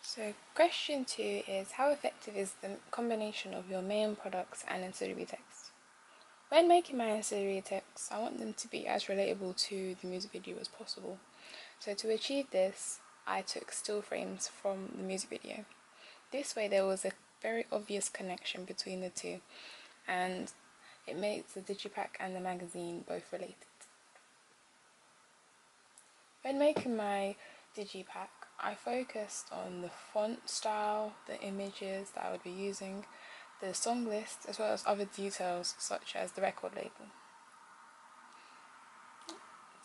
So question 2 is, how effective is the combination of your main products and ancillary text? When making my ancillary texts, I want them to be as relatable to the music video as possible. So to achieve this, I took still frames from the music video. This way there was a very obvious connection between the two, and it makes the digipack and the magazine both related. When making my digipack, I focused on the font style, the images that I would be using, the song list, as well as other details such as the record label.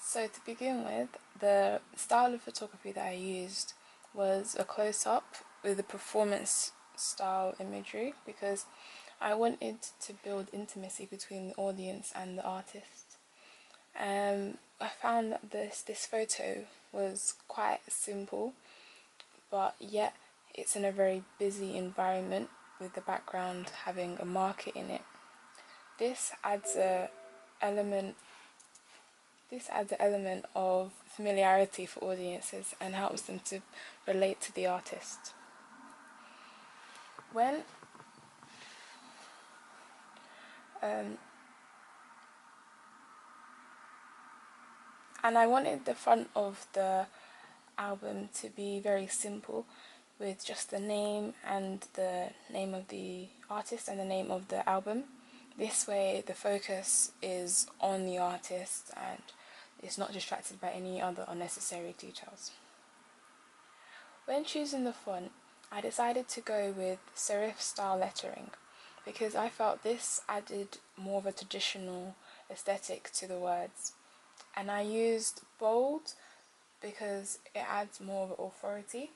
So to begin with, the style of photography that I used was a close-up with a performance style imagery because I wanted to build intimacy between the audience and the artist. I found that this photo was quite simple, but yet it's in a very busy environment with the background having a market in it. This adds an element of familiarity for audiences and helps them to relate to the artist. And I wanted the front of the album to be very simple, with just the name and the name of the artist and the name of the album. This way the focus is on the artist and it's not distracted by any other unnecessary details. When choosing the font, I decided to go with serif style lettering because I felt this added more of a traditional aesthetic to the words. And I used bold because it adds more of authority.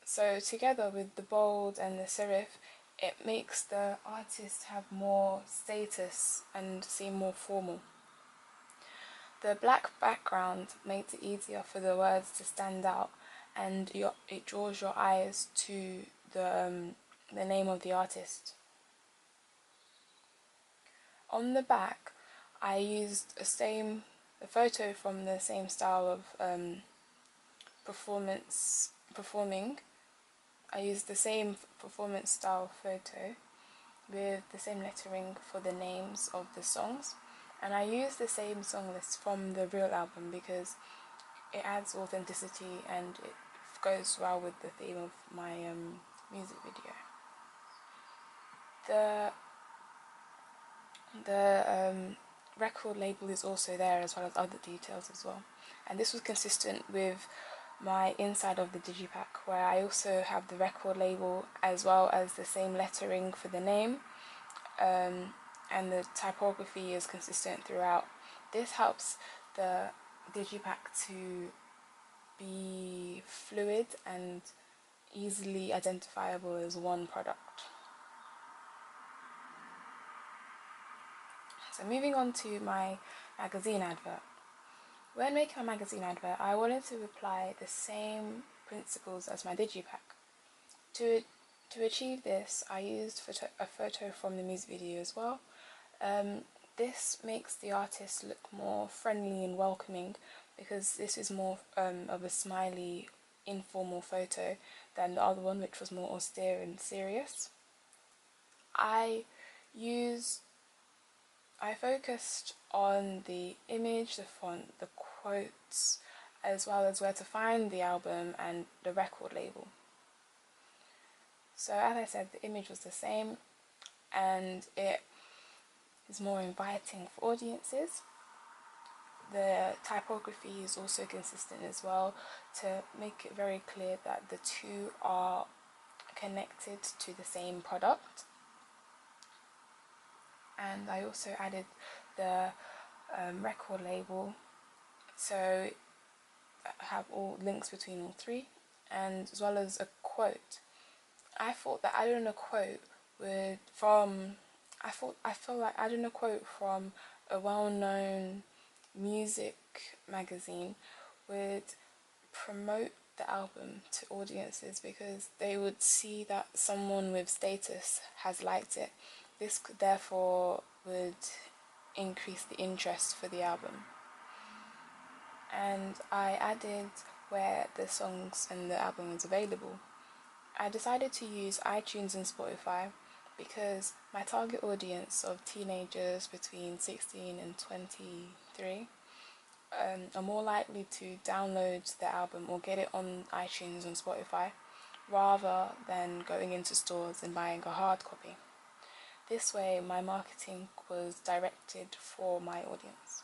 So together with the bold and the serif, it makes the artist have more status and seem more formal. The black background makes it easier for the words to stand out, and it draws your eyes to the name of the artist. On the back, I used a photo from the same style of performing. I used the same performance style photo with the same lettering for the names of the songs, and I used the same song list from the real album because it adds authenticity and it goes well with the theme of my music video. The record label is also there, as well as other details as well, and this was consistent with my inside of the digipack, where I also have the record label as well as the same lettering for the name, and the typography is consistent throughout. This helps the digipack to be fluid and easily identifiable as one product. So moving on to my magazine advert. When making my magazine advert, I wanted to apply the same principles as my digipack. To achieve this, I used a photo from the music video as well. This makes the artist look more friendly and welcoming because this is more of a smiley, informal photo than the other one, which was more austere and serious. I focused on the image, the font, the quotes, as well as where to find the album and the record label. So as I said, the image was the same and it is more inviting for audiences. The typography is also consistent as well to make it very clear that the two are connected to the same product. And I also added the record label, so I have all links between all three, and as well as a quote. I thought that adding a quote I feel like adding a quote from a well-known music magazine would promote the album to audiences because they would see that someone with status has liked it. This therefore would increase the interest for the album. And I added where the songs and the album was available. I decided to use iTunes and Spotify because my target audience of teenagers between 16 and 23 are more likely to download the album or get it on iTunes and Spotify rather than going into stores and buying a hard copy. This way, my marketing was directed for my audience.